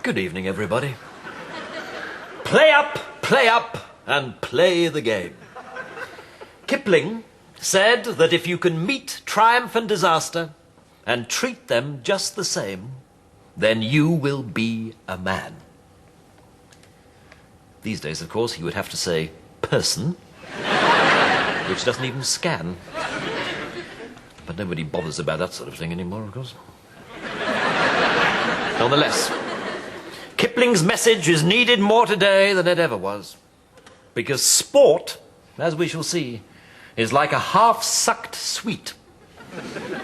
Good evening, everybody. Play up, and play the game. Kipling said that if you can meet triumph and disaster and treat them just the same, then you will be a man. These days, of course, he would have to say person, which doesn't even scan. But nobody bothers about that sort of thing anymore, of course. Nonetheless, Kipling's message is needed more today than it ever was. Because sport, as we shall see, is like a half-sucked sweet.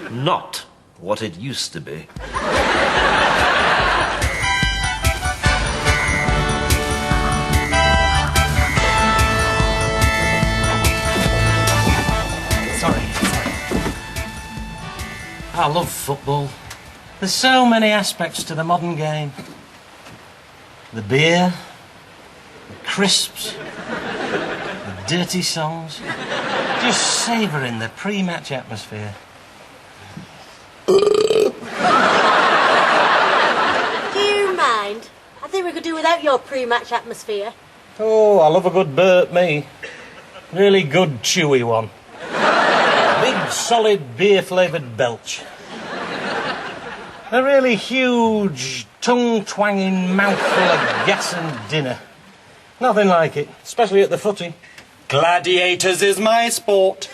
Not what it used to be. Sorry. I love football. There's so many aspects to the modern game. The beer, the crisps, the dirty songs. Just savouring the pre-match atmosphere. Do you mind? I think we could do without your pre-match atmosphere. Oh, I love a good burp, me. Really good chewy one. Big, solid, beer-flavoured belch. A really huge, tongue-twanging mouthful of gas and dinner. Nothing like it, especially at the footy. Gladiators is my sport.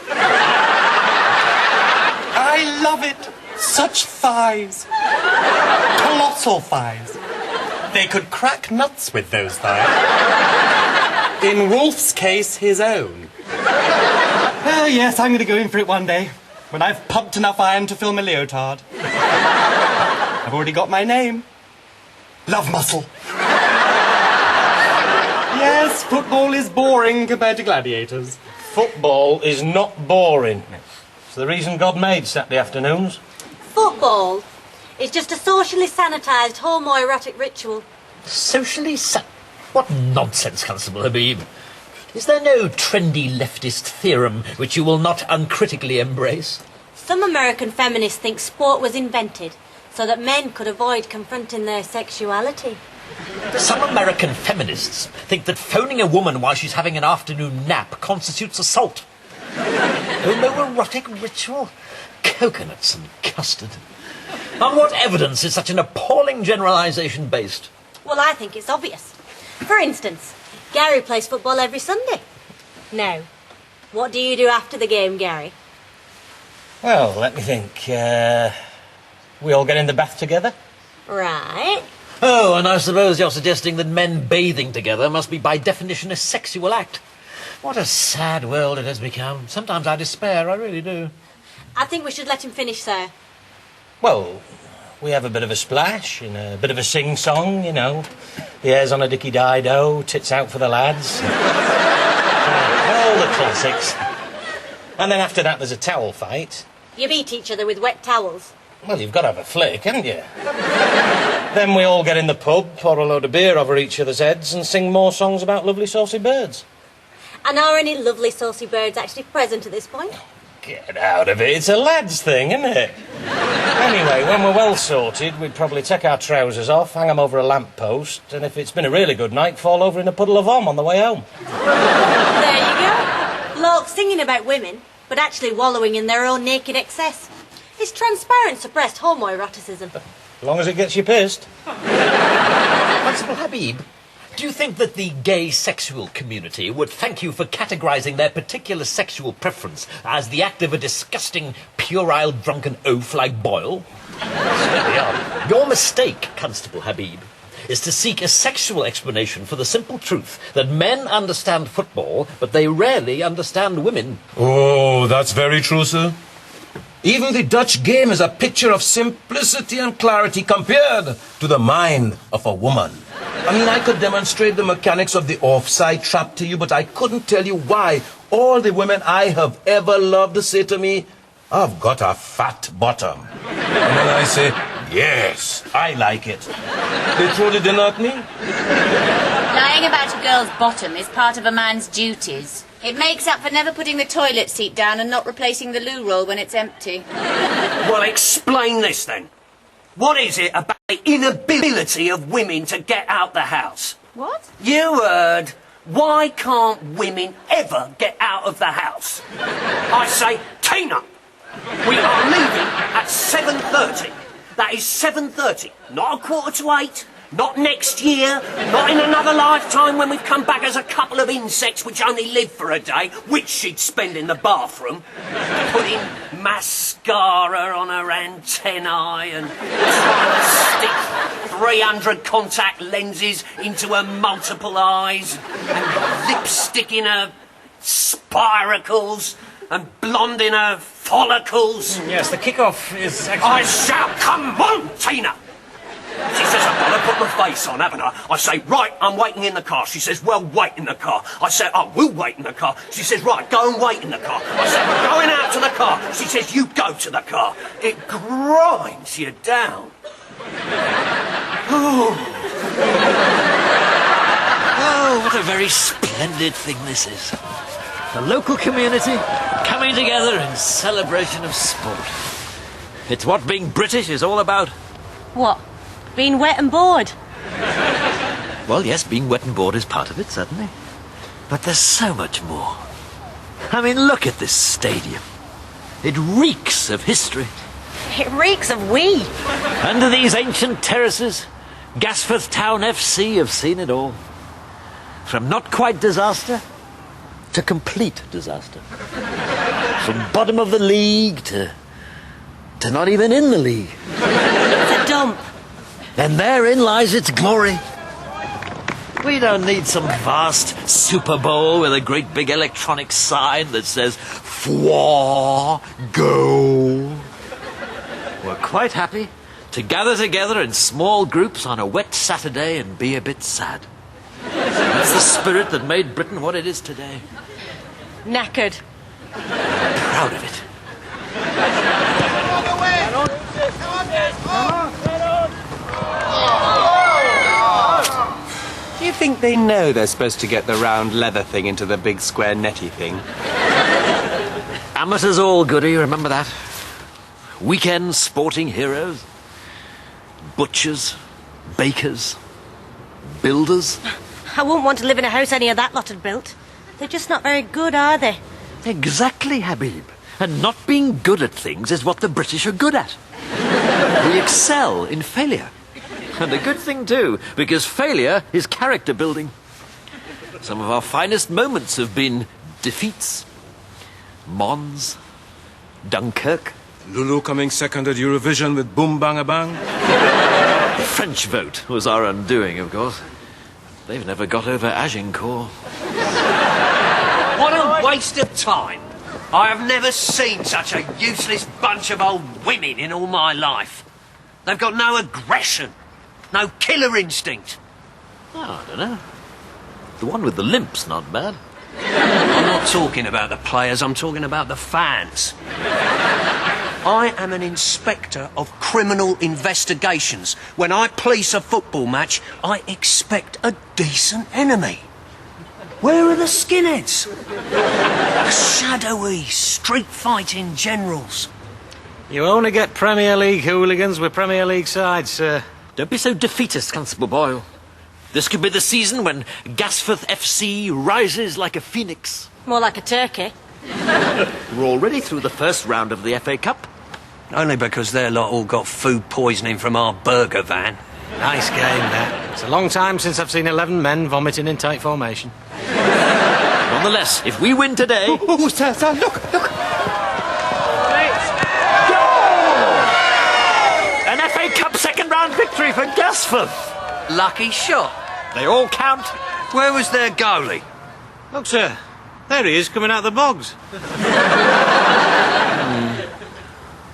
I love it. Such thighs. Colossal thighs. They could crack nuts with those thighs. In Wolf's case, his own. Oh, yes, I'm going to go in for it one day, when I've pumped enough iron to fill my leotard. I've already got my name. Love Muscle. Yes, football is boring compared to gladiators. Football is not boring. It's the reason God made Saturday afternoons. Football is just a socially sanitised homoerotic ritual. What nonsense, Constable Habib. Is there no trendy leftist theorem which you will not uncritically embrace? Some American feminists think sport was invented so that men could avoid confronting their sexuality. Some American feminists think that phoning a woman while she's having an afternoon nap constitutes assault. Homoerotic ritual? Coconuts and custard. On what evidence is such an appalling generalisation based? Well, I think it's obvious. For instance, Gary plays football every Sunday. Now, what do you do after the game, Gary? Well, let me think. We all get in the bath together? Right. Oh, and I suppose you're suggesting that men bathing together must be by definition a sexual act. What a sad world it has become. Sometimes I despair, I really do. I think we should let him finish, sir. Well, we have a bit of a splash and a bit of a sing-song, you know. The airs on a dicky dido, tits out for the lads. All the classics. And then after that there's a towel fight. You beat each other with wet towels. Well, you've got to have a flick, haven't you? Then we all get in the pub, pour a load of beer over each other's heads and sing more songs about lovely saucy birds. And are any lovely saucy birds actually present at this point? Get out of it, it's a lad's thing, isn't it? Anyway, when we're well sorted, we'd probably take our trousers off, hang them over a lamppost, and if it's been a really good night, fall over in a puddle of vom on the way home. There you go. Blokes singing about women, but actually wallowing in their own naked excess. It's transparent suppressed homoeroticism. As long as it gets you pissed. Constable Habib, do you think that the gay sexual community would thank you for categorising their particular sexual preference as the act of a disgusting, puerile, drunken oaf like Boyle? Certainly are. Your mistake, Constable Habib, is to seek a sexual explanation for the simple truth that men understand football, but they rarely understand women. Oh, that's very true, sir. Even the Dutch game is a picture of simplicity and clarity compared to the mind of a woman. I mean, I could demonstrate the mechanics of the offside trap to you, but I couldn't tell you why all the women I have ever loved say to me, "I've got a fat bottom." And then I say, "Yes, I like it." They throw the dinner at me. Lying about a girl's bottom is part of a man's duties. It makes up for never putting the toilet seat down and not replacing the loo roll when it's empty. Well, explain this then. What is it about the inability of women to get out the house? What? You heard. Why can't women ever get out of the house? I say, Tina, we are leaving at 7:30. That is 7:30, not 7:45, not next year, not in another lifetime when we've come back as a couple of insects which only live for a day, which she'd spend in the bathroom, putting mascara on her antennae and trying to stick 300 contact lenses into her multiple eyes, and lipstick in her spiracles, and blonde in her follicles. Yes, the kick-off is actually... I shout, come on, Tina! She says, I've got to put my face on, haven't I? I say, right, I'm waiting in the car. She says, well, wait in the car. I say, I will wait in the car. She says, right, go and wait in the car. I say, we're going out to the car. She says, you go to the car. It grinds you down. Oh, what a very splendid thing this is. The local community coming together in celebration of sport. It's what being British is all about. What? Being wet and bored? Well, yes, being wet and bored is part of it, certainly. But there's so much more. I mean, look at this stadium. It reeks of history. It reeks of we. Under these ancient terraces, Gasforth Town FC have seen it all. From not quite disaster to complete disaster. From bottom of the league to not even in the league. It's a dump. And therein lies its glory. We don't need some vast Super Bowl with a great big electronic sign that says, "Fwa Go." We're quite happy to gather together in small groups on a wet Saturday and be a bit sad. That's the spirit that made Britain what it is today. Knackered. Proud of it. Do you think they know they're supposed to get the round leather thing into the big square netty thing? Amateurs all, Goody, remember that? Weekend sporting heroes. Butchers, bakers, builders. I wouldn't want to live in a house any of that lot had built. They're just not very good, are they? Exactly, Habib. And not being good at things is what the British are good at. We excel in failure. And a good thing too, because failure is character building. Some of our finest moments have been defeats. Mons, Dunkirk. Lulu coming second at Eurovision with Boom Bang a Bang. The French vote was our undoing, of course. They've never got over Agincourt. What a waste of time. I have never seen such a useless bunch of old women in all my life. They've got no aggression, no killer instinct. Oh, I don't know. The one with the limp's not bad. I'm not talking about the players, I'm talking about the fans. I am an inspector of criminal investigations. When I police a football match, I expect a decent enemy. Where are the skinheads? The shadowy, street-fighting generals. You only get Premier League hooligans with Premier League sides, sir. Don't be so defeatist, Constable Boyle. This could be the season when Gasforth FC rises like a phoenix. More like a turkey. We're already through the first round of the FA Cup. Only because their lot all got food poisoning from our burger van. Nice game, that. It's a long time since I've seen 11 men vomiting in tight formation. Nonetheless, if we win today... Oh, sir, look! An FA Cup second-round victory for Gasforth. Lucky shot. They all count. Where was their goalie? Look, sir. There he is, coming out of the bogs.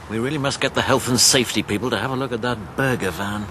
We really must get the health and safety people to have a look at that burger van.